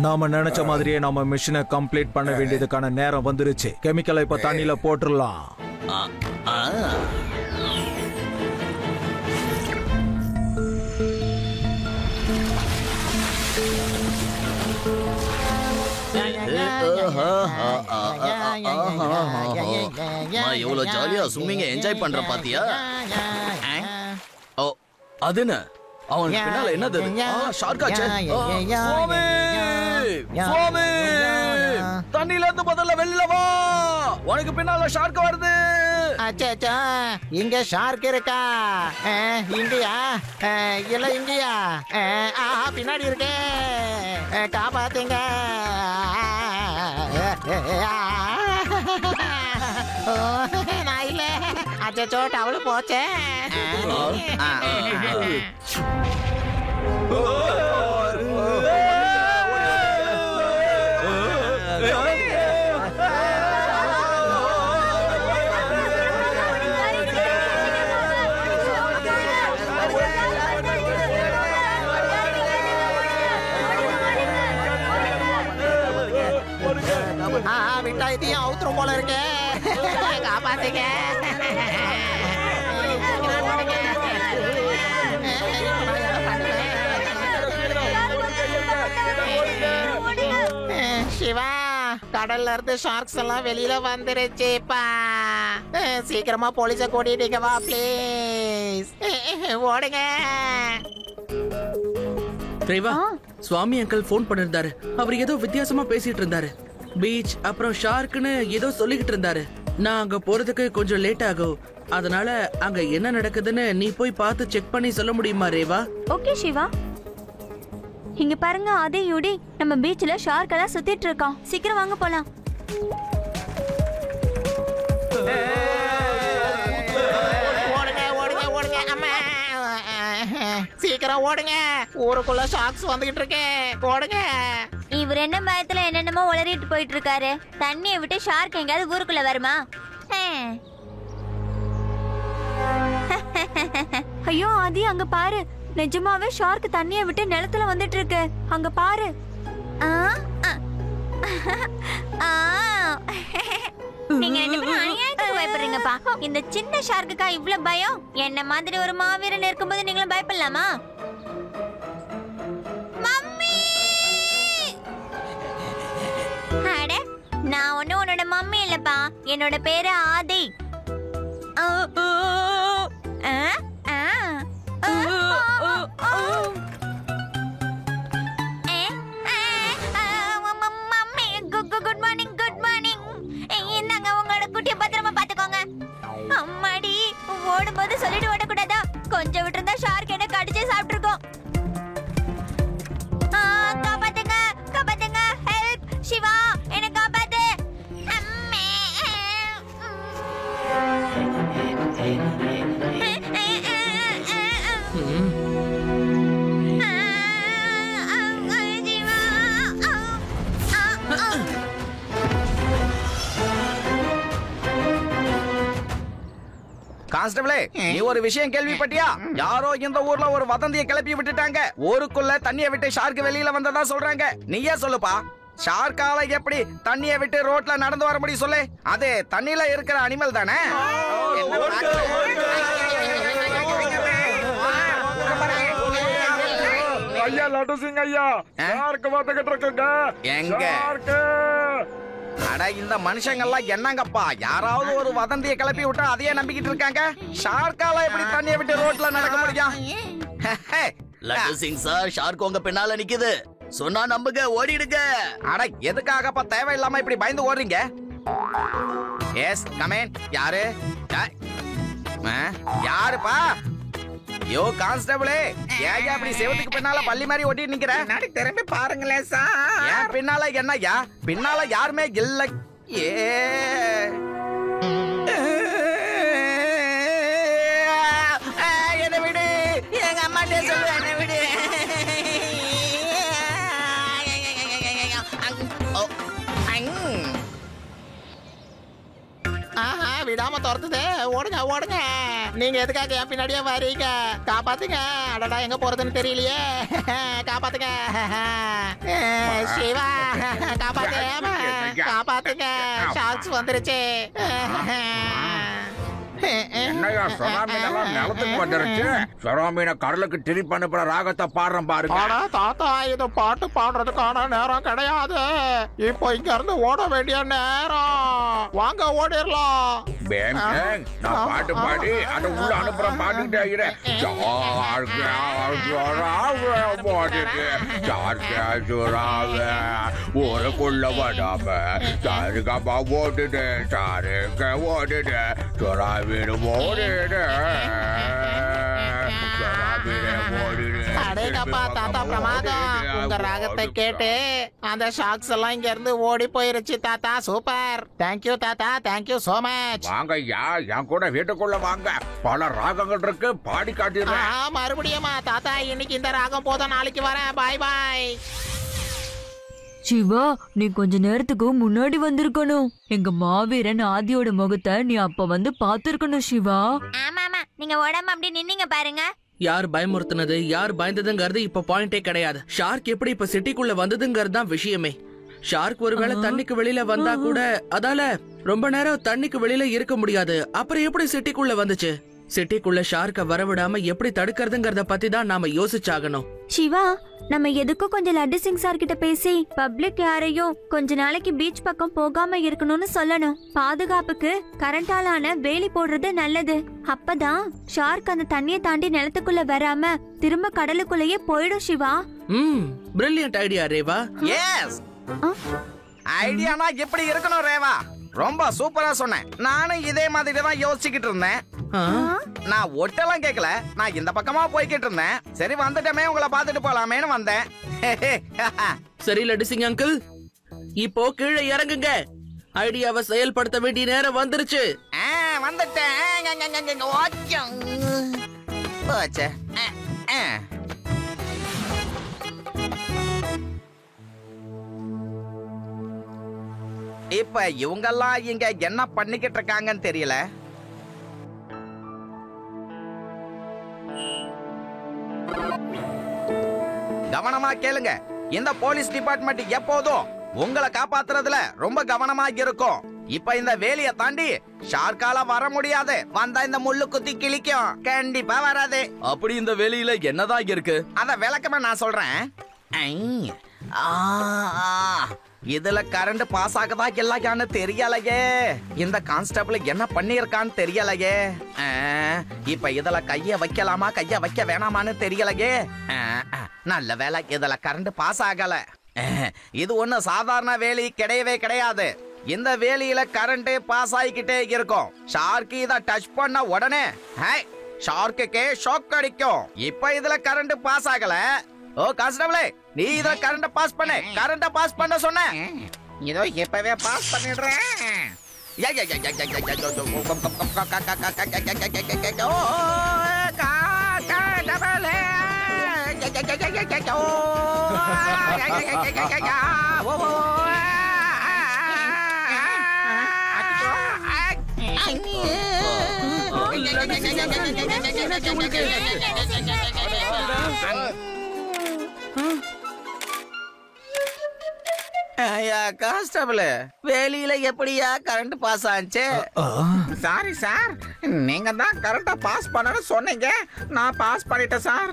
நாம நினைச்ச மாதிரியே நம்ம மிஷனை கம்ப்ளீட் பண்ண வேண்டியதுக்கான நேரம் வந்துருச்சு. கெமிக்கலை இப்ப தண்ணியில போட்டுடலாம். எவ்வளவு ஜாலியா ஸ்விம்மிங்க என்ஜாய் பண்ற பாத்தியா? ஓ அதுன்னு அவன் பின்னால என்னது? ஷார்க்காச்சே. தண்ணில இருந்து முதல்ல வெளில வா, உனக்கு பின்னால ஷார்க் வருது. அச்சா இங்க ஷார்க் இருக்கா? இங்கயா? இல்ல இங்கயா? பின்னாடி இருக்கே, காப்பாத்துங்க. நான் இல்ல. அச்சோ டவலு போச்சே. விட்டா இதையும் அவுத்துரும் போல இருக்கே. காப்பாத்துங்க. சிவா, கடல்ல இருந்து ஷார்க்ஸ் எல்லாம் வெளியில வந்துருச்சுப்பா. சீக்கிரமா போலீஸ கூட்டிட்டு வா ப்ளீஸ். ஓடுங்க. ரேவா, சுவாமி அங்கிள் போன் பண்ணிருந்தாரு. அவர் ஏதோ வித்தியாசமா பேசிட்டு இருந்தாரு. பீச் அப்புறம் ஷார்க்னு ஏதோ சொல்லிக்கிட்டு இருந்தாரு. நான் அங்க போறதுக்கு கொஞ்சம் லேட் ஆகும். அதனால அங்க என்ன நடக்குதுன்னு நீ போய் பார்த்து செக் பண்ணி சொல்ல முடியுமா ரேவா? ஓகே சிவா. இங்க பாருங்க, அதே யூடி நம்ம பீச்ல ஷார்க் எல்லாம் சுத்திட்டு இருக்கோம். சீக்கிரம் வாங்க போலாம். சீக்கிரம் ஓடுங்க, ஊருக்குள்ள ஷார்க்ஸ் வந்துகிட்டு இருக்கு. ஓடுங்க. இவர் என்ன பயத்துல என்னென்னமோ உளறிட்டு போயிட்டு இருக்காரு. தண்ணியை விட்டு ஷார்க் எங்கயாவது ஊருக்குள்ள வருமா? ஐயோ ஆதி, அங்க பாரு, நிஜமாவே ஷார்க் தண்ணியை விட்டு நிலத்துல வந்துட்டு இருக்கு. அங்க பாரு. நீங்க ரெண்டு பேரும் அநியாயத்துக்கு பயப்படுறீங்கப்பா. இந்த சின்ன ஷார்க்குக்கா இவ்ளோ பயம்? என்ன மாதிரி ஒரு மாவீரன் இருக்கும்போது நீங்களும் பயப்படலாமா? மம்மி! அட, நான் ஒன்னும் உன்னோட மம்மி இல்லப்பா. என்னோட பேரு Aadhi. Good morning, good morning. இந்தாங்க உங்களோட குட்டியை பத்திரமா பாத்துக்கோங்க. அம்மாடி, ஓடும்போது சொல்லிட்டு ஓடக்கூடாதா? கொஞ்சம் விட்டுருந்தா ஷார்க் என்ன கடிச்சு சாப்பிட்டுருக்கோம். காப்பாத்துங்க, காப்பாத்துங்க, ஹெல்ப். சிவா, என்ன காப்பாத்து. அம்மே. கான்ஸ்டபிளே, நீ ஒரு விஷயம் கேள்விப்பட்டியா? யாரோ இந்த ஊர்ல ஒரு வதந்தியை கிளப்பி விட்டுட்டாங்க. ஊருக்குள்ள தண்ணியை விட்டு ஷார்க் வெளியில வந்ததா சொல்றாங்க. நீயே சொல்லுப்பா, ஷார்க்கால எப்படி தண்ணியை விட்டு ரோட்ல நடந்து வர முடியும் சொல்லு? அது தண்ணியில இருக்கிற அனிமல் தானே? ஐயா லட்டு சிங் ஐயா, ஷார்க் வந்துகிட்டு இருக்குங்க. எங்க? அட, இந்த மனுஷங்கள்லாம் என்னங்கப்பா, யாராவது ஒரு வதந்தியை கிளப்பி விட்டா அதையே நம்பிக்கிட்டு இருக்காங்க. ஷார்க்கால எப்படி தண்ணியை விட்டு ரோட்ல நடக்க முடியும்? லட்டு சிங் சார், ஷார்க் உங்க பின்னால நிக்குது. சொன்னா நம்புங்க, ஓடிடுங்க. அட, எதுக்காகப்பா தேவையில்லாம இப்படி பயந்து ஓடுறீங்க? Yes come on. யாரு? யாருப்பா? யோ கான்ஸ்டபிளே, ஏன் அப்படி செவத்துக்கு பின்னால பள்ளி மாதிரி ஓட்டிட்டு நிக்கிற? நாடி திரும்பி பாருங்களேன் சார். ஏன் பின்னால என்னய்யா? பின்னால யாருமே இல்ல. ஏ என்ன விடு, எங்க அம்மாட்டே சொல்லு, என்ன விடு. விடாம துரத்துது. ஓடுங்க ஓடுங்க. நீங்க எதுக்காக என் பின்னாடியே வரீங்க? காப்பாத்துங்க. அடடா எங்க போறதுன்னு தெரியலையே. காப்பாத்துங்க. சிவா காப்பாத்து. காப்பாத்துங்க. ஷார்க்ஸ் வந்துருச்சு. என்னையா சொராமீனெல்லாம் நிலத்துக்கு வந்துருச்சு. சொராமீனை கடலுக்கு திருப்பி அனுப்புற ராகத்தை பாடுறேன் பாருங்க. ஆனா தாத்தா இது பாட்டு பாடுறதுக்கான நேரம் கிடையாது. இப்போ இங்க இருந்து ஓட வேண்டிய நேரம். வாங்க ஓடிடலாம். பேங் பேங், நான் பாட்டு பாடி அதை உள்ள அனுப்புறேன். பாட்டுக்கிட்டே இருக்கிறேன். ஊருக்குள்ள வடாம சாருகமா ஓடுது. சாருக்க ஓடுது. சொராமீன் ஓடுது. அடேங்கப்பா தாத்தா பிரமாதம். உங்க ராகத்தை கேட்டு அந்த ஷாக்ஸ் எல்லாம் இங்க இருந்து ஓடி போயிருச்சு தாத்தா. சூப்பர். தேங்க்யூ தாத்தா. Thank you so much. வாங்க ஐயா, என் கூட வீட்டுக்குள்ள வாங்க. பல ராகங்கள் இருக்கு, பாடி காட்டிடுறேன். மறுபடியுமா தாத்தா? இன்னைக்கு இந்த ராகம் போதும், நாளைக்கு வரேன். பாய் பாய். சிவா, நீ கொஞ்ச நேரத்துக்கு முன்னாடி வந்திருக்கணும். எங்க மாவீரன் ஆதியோட முகத்தை நீ அப்ப வந்து பாத்துருக்கணும் சிவா. ஆமா ஆமா, நீங்க ஓடாம அப்படி நின்னீங்க பாருங்க. யார் பயமுறுத்துனது யார் பயந்ததுங்கிறது இப்ப பாயிண்டே கிடையாது. ஷார்க் எப்படி இப்ப சிட்டிக்குள்ள வந்ததுங்கிறது தான் விஷயமே. ஷார்க் ஒருவேளை தண்ணிக்கு வெளியில வந்தா கூட அதால ரொம்ப நேரம் தண்ணிக்கு வெளியில இருக்க முடியாது. அப்புறம் எப்படி சிட்டிக்குள்ள வந்துச்சு? சிட்டிக்குள்ள ஷார்க்க வரவிடாம எப்படி தடுக்கிறதுங்கறத பத்தி தான் நாம யோசிச்சாகணும். சிவா, நம்ம எதுக்கும் கொஞ்சம் லட்டு சிங் சார் கிட்ட பேசி பப்ளிக் யாரையும் கொஞ்ச நாளைக்கு பீச் பக்கம் போகாம இருக்கணும்னு சொல்லணும். பாதுகாப்புக்கு கரண்டாலான வேலி போடுறது நல்லது. அப்பதான் ஷார்க் அந்த தண்ணியை தாண்டி நிலத்துக்குள்ள வராம திரும்ப கடலுக்குள்ளேயே போயிடும். Siva, brilliant idea Reva. Yes, ஐடியானா எப்படி இருக்கணும் ரேவா? ரொம்ப சூப்பரா சொன்னேன். நானும் இதே மாதிரி தான் யோசிச்சுக்கிட்டு இருந்தேன். நான் ஒட்டெல்லாம் கேட்கல, நான் இந்த பக்கமா போய்கிட்டு இருந்தேன். சரி வந்துட்டமே, உங்களை பார்த்துட்டு போலாமேன்னு வந்தேன். சரி லட்டு சிங் அங்கிள், இப்போ கீழே இறங்குங்க. ஐடியாவை செயல்படுத்த வேண்டிய நேரம் வந்துருச்சு. வந்துட்டேன். போச்சே. இப்ப இவங்கெல்லாம் இங்க என்ன பண்ணிக்கிட்டு இருக்காங்கன்னு தெரியல. கவனமா கேளுங்க. இந்த போலீஸ் டிபார்ட்மெண்ட் எப்போதும் உங்களை காப்பாத்துறதுல ரொம்ப கவனமா இருக்கும். இப்ப இந்த வேலிய தாண்டி ஷார்க்கால வர முடியாது. வந்தா இந்த முள்ளு குத்தி கிழிக்கும். கண்டிப்பா வராது. அப்படி இந்த வேலியில என்னதான் இருக்கு? அத விளக்கமா நான் சொல்றேன். இதுல கரண்ட் பாஸ் ஆகதா இல்லையான்னு தெரியலையே. இந்த கான்ஸ்டபிள் என்ன பண்ணிருக்கான்னு தெரியலையே. இப்ப இதுல கைய வைக்கலாமா கைய வைக்க வேணாமான்னு தெரியலையே. நல்ல வேலை, இதுல கரண்ட் பாஸ் ஆகல. இது ஒண்ணு சாதாரண வேலி கிடையவே கிடையாது. இந்த வேலியில கரண்ட் பாஸ் ஆகிக்கிட்டே இருக்கும். ஷார்க்கு இத டச் பண்ண உடனே ஷார்க்குக்கே ஷாக் அடிக்கும். இப்ப இதுல கரண்ட் பாஸ் ஆகல. ஓ கான்ஸ்டபிளே, நீ இத கரண்ட் பாஸ் பண்ணு. கரண்ட் பாஸ் பண்ண சொன்ன. இதோ இப்பவே பாஸ் பண்ணிடுறேன். கான்ஸ்டபிள், வேலியில எப்படியா கரண்ட் பாஸ் ஆச்சு? சாரி சார், நீங்க தான் கரெக்டா பாஸ் பண்ணனு சொன்னீங்க. நான் பாஸ் பண்ணிட்டேன் சார்.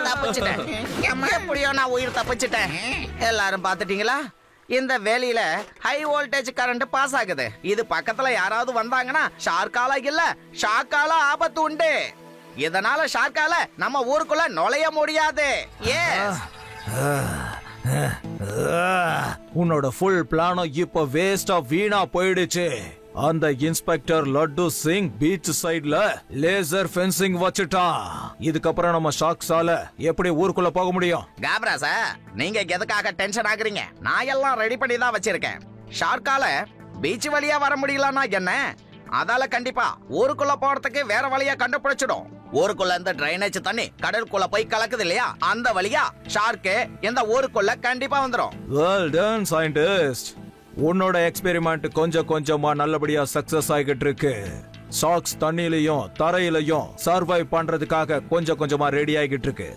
தப்பிச்சிட்டேன். எப்படியோ நான் உயிர் தப்பிச்சிட்டேன். எல்லாரும் பாத்துட்டீங்களா? இந்த வேலியில ஹை வோல்டேஜ் கரண்ட் பாஸ் ஆகுது. இது பக்கத்துல யாராவது வந்தாங்கன்னா ஷார்க்கால இல்ல ஷாக்கால ஆபத்து உண்டு. இதனால ஷார்க்கால நம்ம ஊருக்குள்ள நுழைய முடியாது. உன்னோட ஃபுல் பிளானும் இப்ப வேஸ்டா வீணா போயிடுச்சு. அந்த இன்ஸ்பெக்டர் லட்டு சிங் பீச் சைடுல லேசர் ஃபென்சிங் வச்சுட்டான். இதுக்கப்புறம் நம்ம ஷாக்ஸால எப்படி ஊருக்குள்ள போக முடியும்? காப்ரா சார், நீங்க எதுக்காக டென்ஷன் ஆகுறீங்க? நான் எல்லாம் ரெடி பண்ணி தான் வச்சிருக்கேன். ஷார்க்கால பீச் வழியா வர முடியலன்னா என்ன, அதால கண்டிப்பா ஊருக்குள்ள போறதுக்கு வேற வழியா கண்டுபிடிச்சிடும். ஊருக்குள்ள இந்த டிரைனேஜ் தண்ணி கடலுக்குள்ள போய் கலக்குது இல்லையா, அந்த வழியா ஷார்க்கு இந்த ஊருக்குள்ள கண்டிப்பா வந்துரும். Well done scientist. உன்னோட எக்ஸ்பெரிமெண்ட் கொஞ்சம் கொஞ்சமா நல்லபடியா சக்சஸ் ஆகிட்டு இருக்கு. ஷார்க்ஸ் தண்ணியிலையும் தரையிலையும் சர்வை பண்றதுக்காக கொஞ்சம் கொஞ்சமா ரெடி ஆகிட்டு இருக்கு.